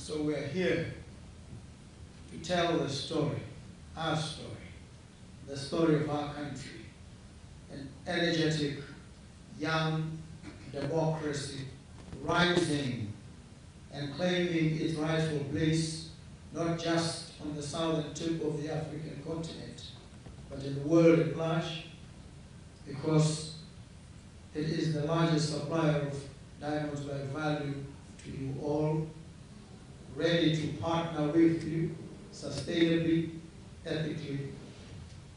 So we're here to tell the story, our story, the story of our country, an energetic, young democracy rising and claiming its rightful place, not just on the southern tip of the African continent, but in the world at large, because it is the largest supplier of diamonds by value to you all, ready to partner with you sustainably, ethically,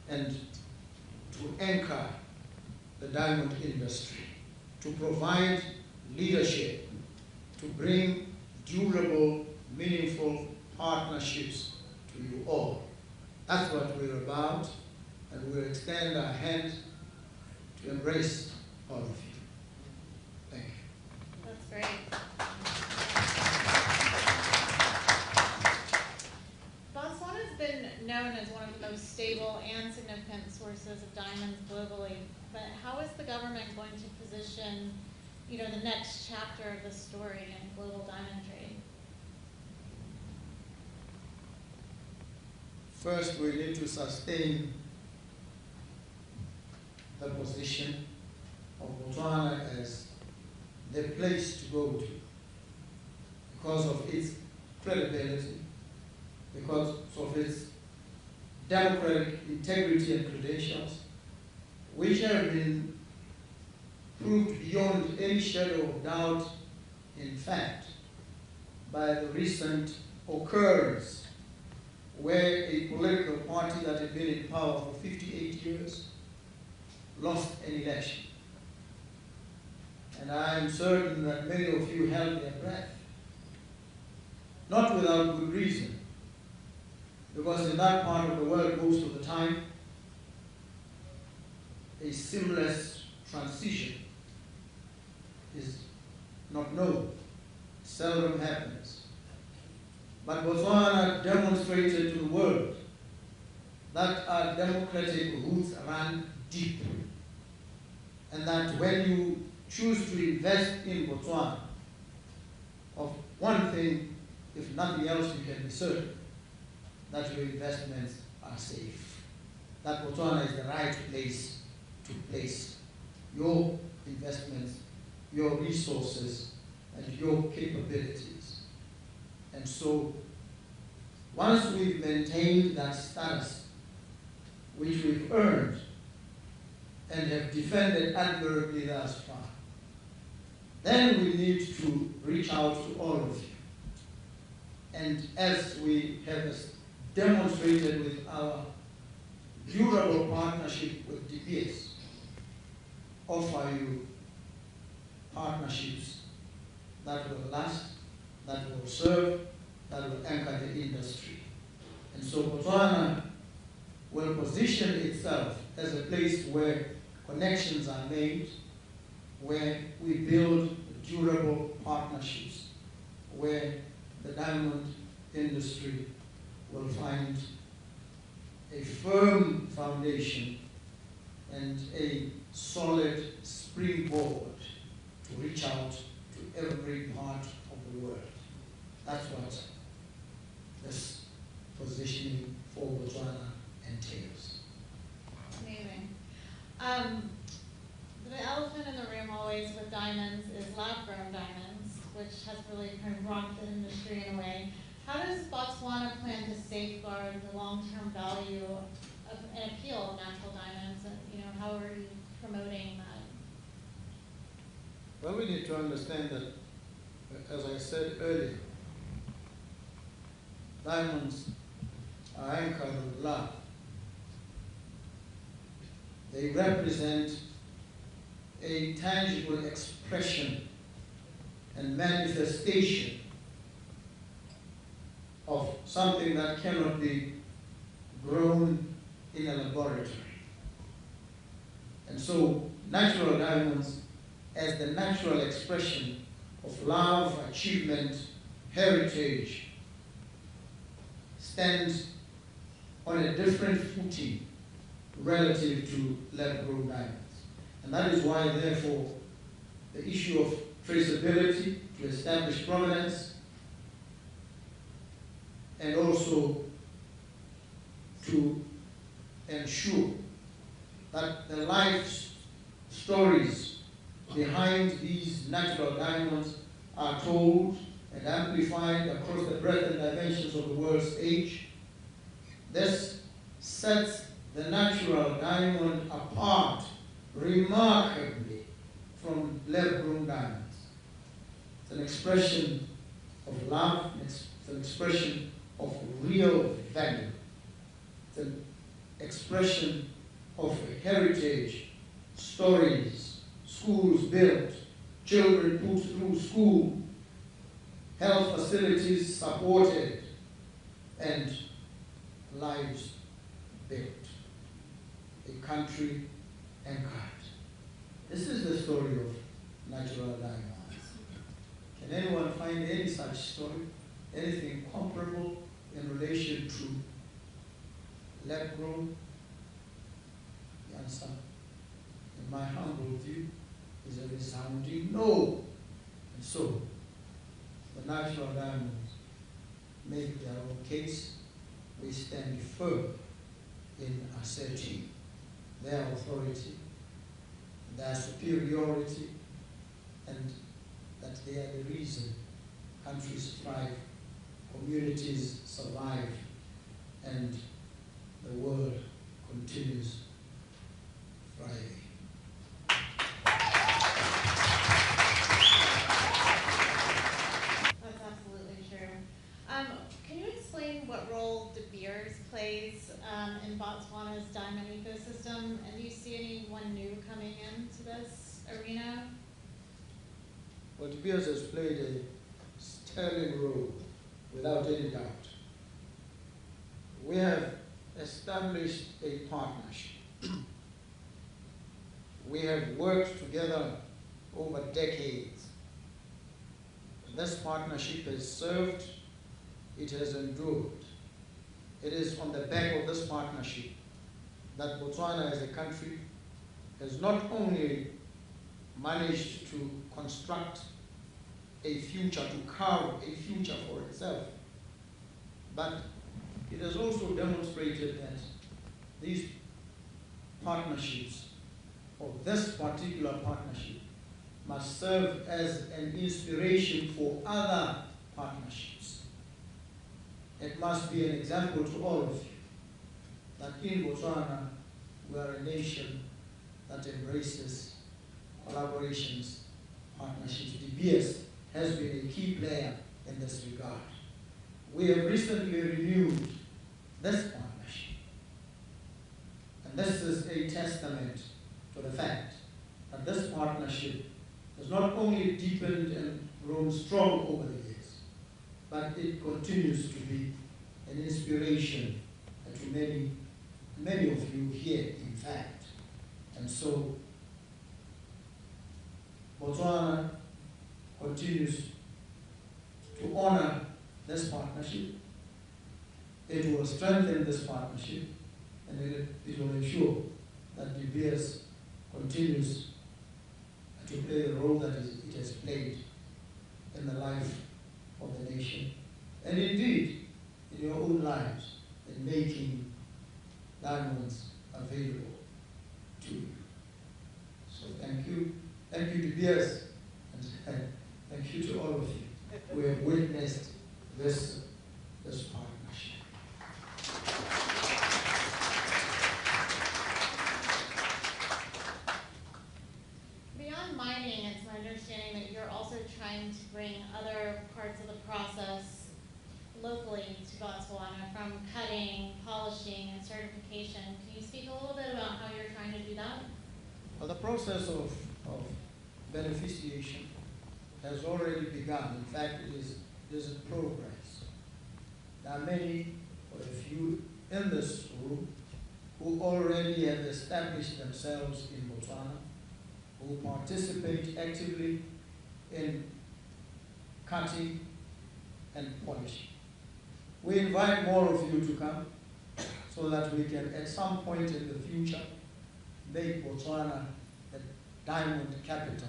and to anchor the diamond industry, to provide leadership, to bring durable, meaningful partnerships to you all. That's what we're about, and we'll extend our hand to embrace all of you. Thank you. That's great. Botswana has been known as one of the most stable and significant sources of diamonds globally, but how is the government going to position, the next chapter of the story in global diamond trade? First, we need to sustain the position of Botswana as the place to go to because of its credibility, because of its democratic integrity and credentials, which have been proved beyond any shadow of doubt, in fact, by the recent occurrence where a political party that had been in power for 58 years lost an election. And I am certain that many of you held their breath, not without good reason, because in that part of the world, most of the time, a seamless transition is not known, seldom happens. But Botswana demonstrated to the world that our democratic roots run deep, and that when you choose to invest in Botswana, of one thing, if nothing else, you can be certain that your investments are safe. That Botswana is the right place to place your investments, your resources, and your capabilities. And so, once we've maintained that status, which we've earned and have defended admirably thus far, then we need to reach out to all of you. And as we have demonstrated with our durable partnership with DPS, offer you partnerships that will last, that will serve, that will anchor the industry. And so Botswana will position itself as a place where connections are made, where we build durable partnerships, where the diamond industry will find a firm foundation and a solid springboard to reach out to every part of the world. That's what this positioning for Botswana entails. Amazing. The elephant in the room always with diamonds is lab-grown diamonds, which has really kind of rocked the industry in a way. How does Botswana plan to safeguard the long-term value of and appeal of natural diamonds? And, how are you promoting that? Well, we need to understand that, as I said earlier, diamonds are anchored with love. They represent a tangible expression and manifestation of something that cannot be grown in a laboratory. And so natural diamonds, as the natural expression of love, achievement, heritage, stands on a different footing relative to lab-grown diamonds. And that is why, therefore, the issue of traceability to establish provenance and also to ensure that the life stories behind these natural diamonds are told and amplified across the breadth and dimensions of the world's stage. This sets the natural diamond apart remarkably from lab-grown diamonds. It's an expression of love, it's an expression of real value. It's an expression of heritage, stories, schools built, children put through school, health facilities supported, and lives built. A country anchored. This is the story of natural diamonds. Can anyone find any such story? Anything comparable in relation to lab-grown? The answer, in my humble view, is a resounding no. And so, the natural diamonds make their own case. We stand firm in asserting their authority, their superiority, and that they are the reason countries thrive, communities survive, and the world continues thriving. That's absolutely true. Can you explain what role De Beers plays in Botswana's diamond ecosystem, and do you see anyone new coming into this arena? Well, De Beers has played a sterling role, without any doubt. We have established a partnership. We have worked together over decades. This partnership has served, it has endured. It is on the back of this partnership that Botswana as a country has not only managed to construct a future, to carve a future for itself, but it has also demonstrated that these partnerships, or this particular partnership, must serve as an inspiration for other partnerships. It must be an example to all of you that in Botswana we are a nation that embraces collaborations, partnerships. De Beers has been a key player in this regard. We have recently renewed this partnership, and this is a testament to the fact that this partnership has not only deepened and grown strong over the years, but it continues to be an inspiration to many of you here, in fact. And so, Botswana continues to honor this partnership. It will strengthen this partnership, and it will ensure that De Beers continues to play the role that it has played in the life of the nation, and indeed in your own lives, in making diamonds available to you. So thank you De Beers, and thank you to all of you who have witnessed this partnership. Beyond mining, it's my understanding that you're also trying to bring other parts of the process locally to Botswana, from cutting, polishing, and certification. Can you speak a little bit about how you're trying to do that? Well, the process of beneficiation has already begun. In fact, it is in progress. There are many, or a few in this room, who already have established themselves in Botswana, who participate actively in cutting and polishing. We invite more of you to come so that we can, at some point in the future, make Botswana the diamond capital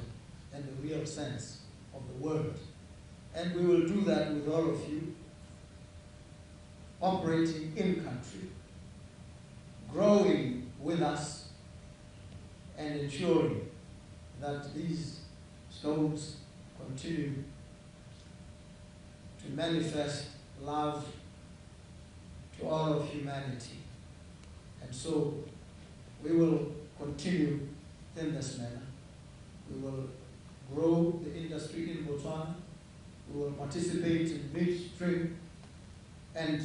in the real sense of the word. And we will do that with all of you. operating in country, growing with us, and ensuring that these stones continue to manifest love to all of humanity. And so we will continue in this manner. We will grow the industry in Botswana. We will participate in midstream and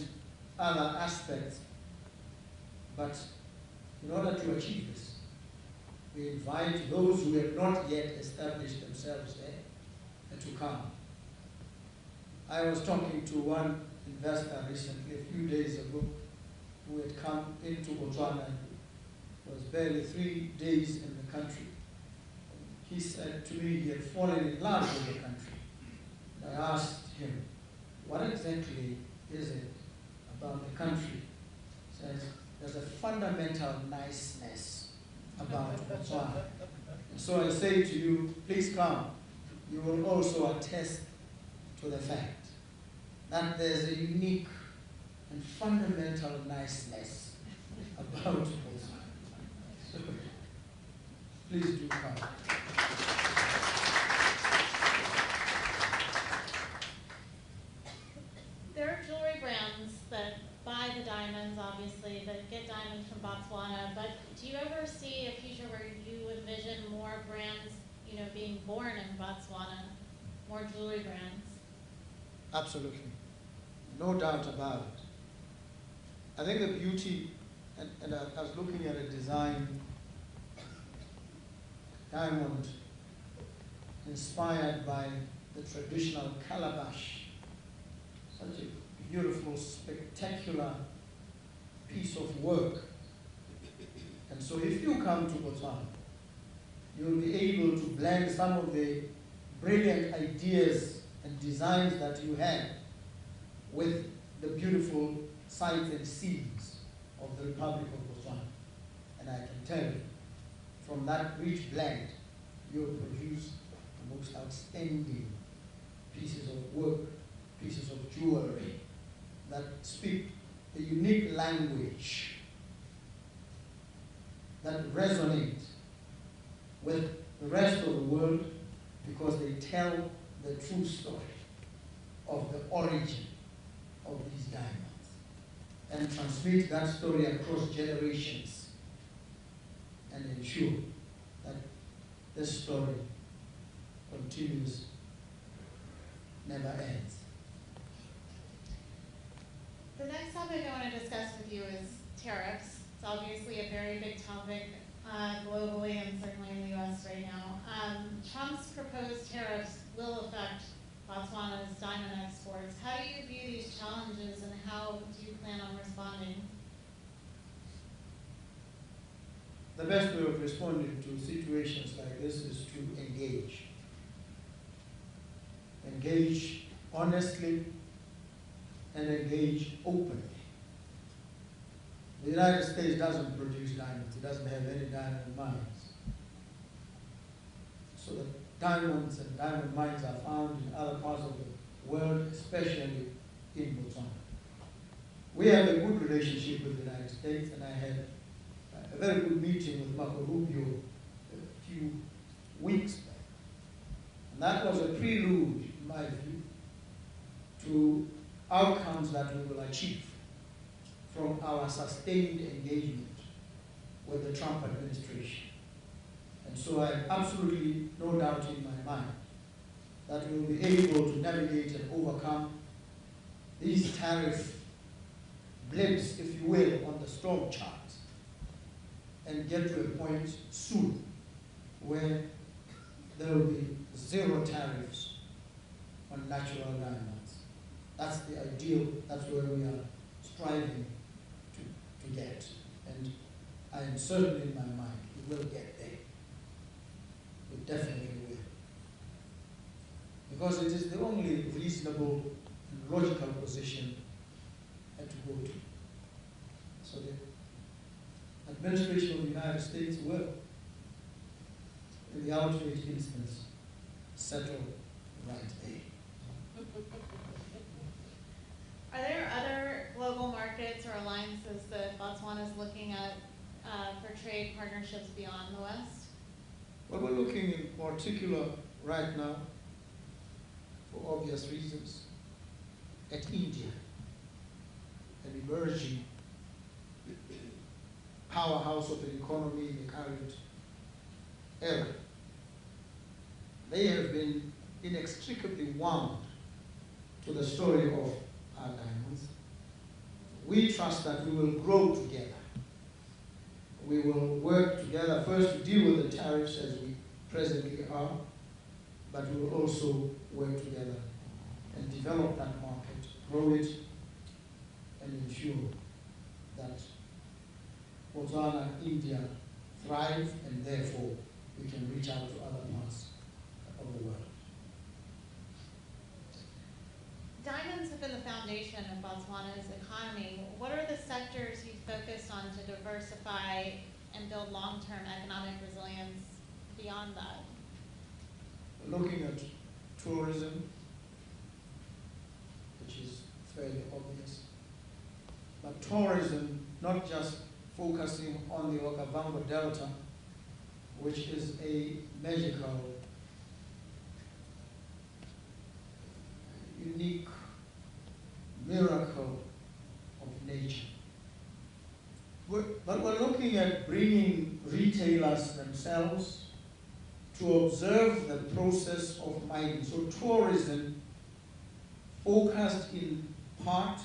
other aspects. But in order to achieve this, we invite those who have not yet established themselves there to come. I was talking to one investor recently, a few days ago, who had come into Botswana and was barely 3 days in the country. He said to me he had fallen in love with the country. And I asked him, what exactly is it about the country? He says, there's a fundamental niceness about Botswana. And so I say to you, please come. You will also attest to the fact that there's a unique and fundamental niceness about Botswana. So, please do come. There are jewelry brands that buy the diamonds, obviously, that get diamonds from Botswana, but do you ever see a future where you envision more brands, being born in Botswana, more jewelry brands? Absolutely. No doubt about it. I think the beauty, and I was looking at a design diamond inspired by the traditional calabash. Such a beautiful, spectacular piece of work. And so if you come to Botswana, you'll be able to blend some of the brilliant ideas and designs that you had with the beautiful sights and scenes of the Republic of Botswana. And I can tell you, from that rich blend, you'll produce the most outstanding pieces of work, pieces of jewelry that speak a unique language that resonate with the rest of the world because they tell the true story of the origin of these diamonds and transmit that story across generations and ensure that this story continues, never ends. The next topic I want to discuss with you is tariffs. It's obviously a very big topic globally and certainly in the U.S. right now. Trump's proposed tariffs will affect Botswana's diamond exports. How do you view these challenges and how do you plan on responding? The best way of responding to situations like this is to engage. Engage honestly and engage openly. The United States doesn't produce diamonds. It doesn't have any diamond mines. So the diamonds and diamond mines are found in other parts of the world, especially in Botswana. We have a good relationship with the United States, and I had a very good meeting with Marco Rubio a few weeks back. And that was a prelude, in my view, to outcomes that we will achieve from our sustained engagement with the Trump administration. And so I have absolutely no doubt in my mind that we will be able to navigate and overcome these tariff blips, if you will, on the storm chart and get to a point soon where there will be zero tariffs on natural diamonds. That's the ideal, that's where we are striving to get. And I am certain in my mind we will get there. We definitely will. Because it is the only reasonable and logical position to go to. So the administration of the United States will, in the ultimate instance, settle right there. Are there other global markets or alliances that Botswana is looking at for trade partnerships beyond the West? Well, we're looking in particular right now, for obvious reasons, at India, an emerging powerhouse of an economy in the current era. They have been inextricably wound to the story of our diamonds. We trust that we will grow together. We will work together first to deal with the tariffs as we presently are, but we will also work together and develop that market, grow it, and ensure that Botswana, India thrive, and therefore we can reach out to other parts of the world. Diamonds have been the foundation of Botswana's economy. What are the sectors you focused on to diversify and build long-term economic resilience beyond that? Looking at tourism, which is fairly obvious, but tourism not just focusing on the Okavango Delta, which is a magical, unique miracle of nature. But we're looking at bringing retailers themselves to observe the process of mining. So tourism focused in part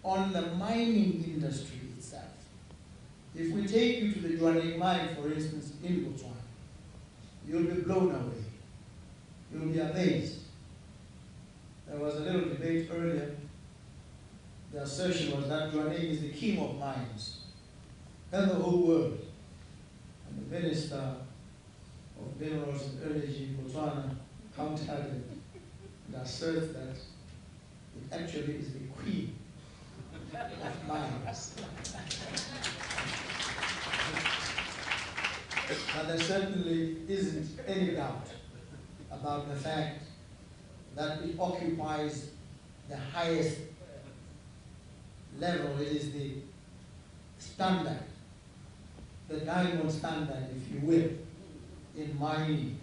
on the mining industry itself. If we take you to the Jewellery mine, for instance, in Botswana, you'll be blown away. You'll be amazed. There was a little debate earlier. The assertion was that Jewellery is the king of mines in the whole world. And the Minister of Minerals and Energy in Botswana countered and asserts that it actually is the queen of mines. And there certainly isn't any doubt about the fact that it occupies the highest level. It is the standard, the diamond standard, if you will, in mining.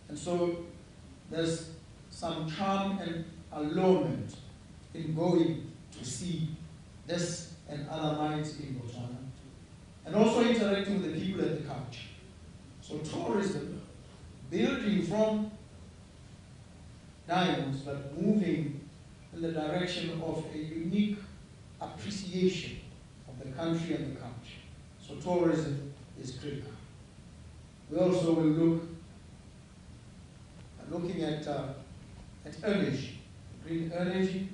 And so there's some charm and allurement in going to see this and other mines in Botswana, and also interacting with the people and the culture. So tourism, building from diamonds, but moving in the direction of a unique appreciation of the country and the culture. So tourism is critical. We also will looking at energy, green energy,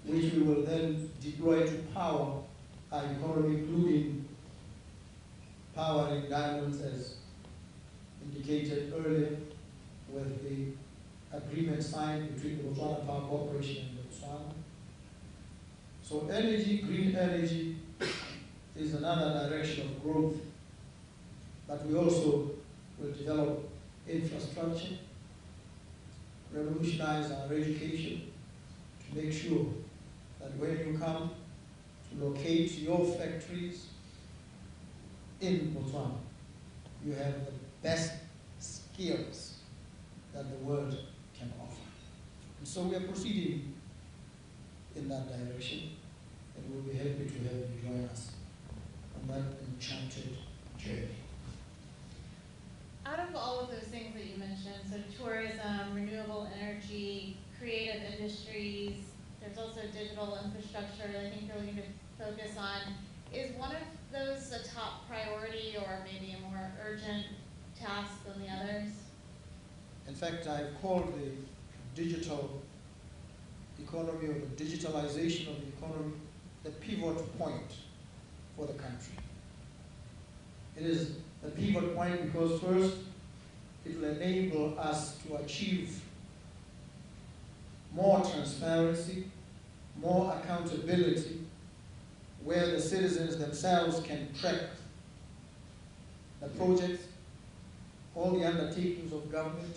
which we will then deploy to power our economy, including powering diamonds, as indicated earlier, with the agreement signed between the Botswana Power Corporation and Botswana. So energy, green energy, is another direction of growth. But we also will develop infrastructure, revolutionize our education to make sure that when you come to locate your factories in Botswana, you have the best skills that the world can offer. And so we are proceeding in that direction, and we'll be happy to have you join us on that enchanted journey. Out of all of those things that you mentioned, so tourism, renewable energy, creative industries, there's also digital infrastructure that I think you're looking to focus on. Is one of those a top priority or maybe a more urgent task than the others? In fact, I've called the digital economy, or the digitalization of the economy, the pivot point for the country. It is a pivot point because first, it will enable us to achieve more transparency, more accountability, where the citizens themselves can track the projects, all the undertakings of government,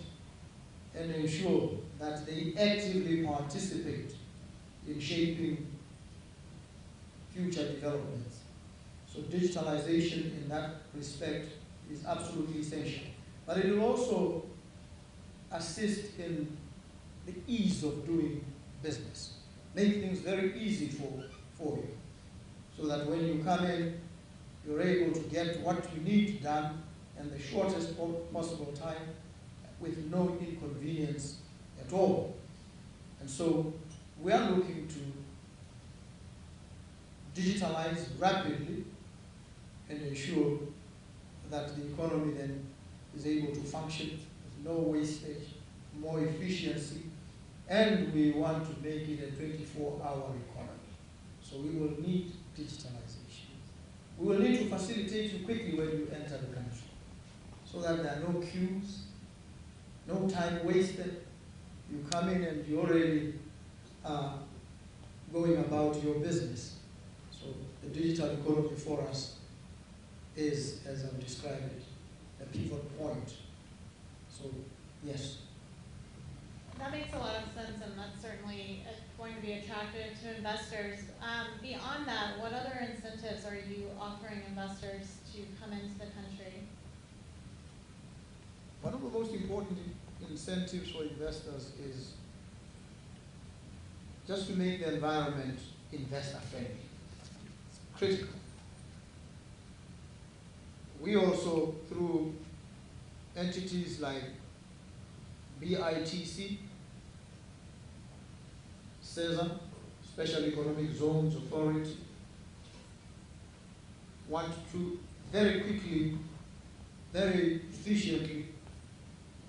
and ensure that they actively participate in shaping future developments. So digitalization in that respect is absolutely essential. But it will also assist in the ease of doing business. Make things very easy for you, so that when you come in, you're able to get what you need done in the shortest possible time with no inconvenience at all. And so we are looking to digitalize rapidly and ensure that the economy then is able to function with no wastage, more efficiency, and we want to make it a 24-hour economy. So we will need digitalization. We will need to facilitate you quickly when you enter the country, so that there are no queues, no time wasted. You come in and you already are going about your business. So the digital economy for us is, as I've described it, a pivot point. So, yes. That makes a lot of sense, and that's certainly going to be attractive to investors. Beyond that, what other incentives are you offering investors to come into the country? One of the most important incentives for investors is just to make the environment investor-friendly. It's critical. We also, through entities like BITC, CESA, Special Economic Zones Authority, want to very quickly, very efficiently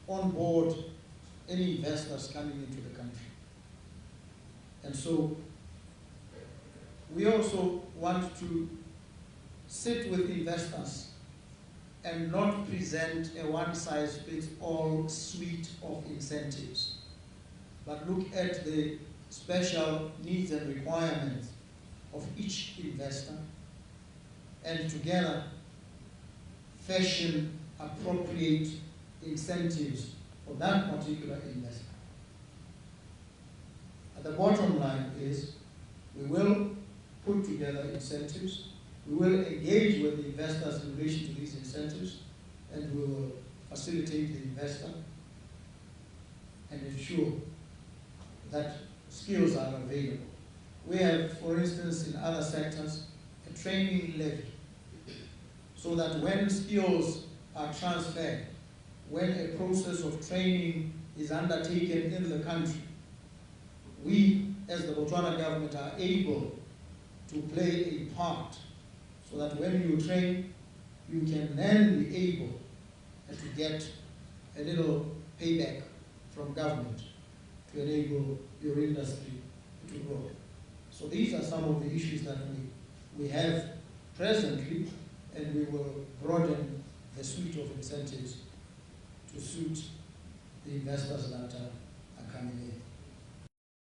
onboard any investors coming into the country. And so we also want to sit with investors and not present a one-size-fits-all suite of incentives, but look at the special needs and requirements of each investor, and together fashion appropriate incentives for that particular investor. And the bottom line is we will put together incentives, we will engage with the investors in relation to these incentives, and we will facilitate the investor and ensure that skills are available. We have, for instance, in other sectors, a training levy, so that when skills are transferred, when a process of training is undertaken in the country, we, as the Botswana government, are able to play a part, so that when you train, you can then be able to get a little payback from government to enable your industry to grow. So these are some of the issues that we have presently, and we will broaden the suite of incentives to suit the investors that are coming in.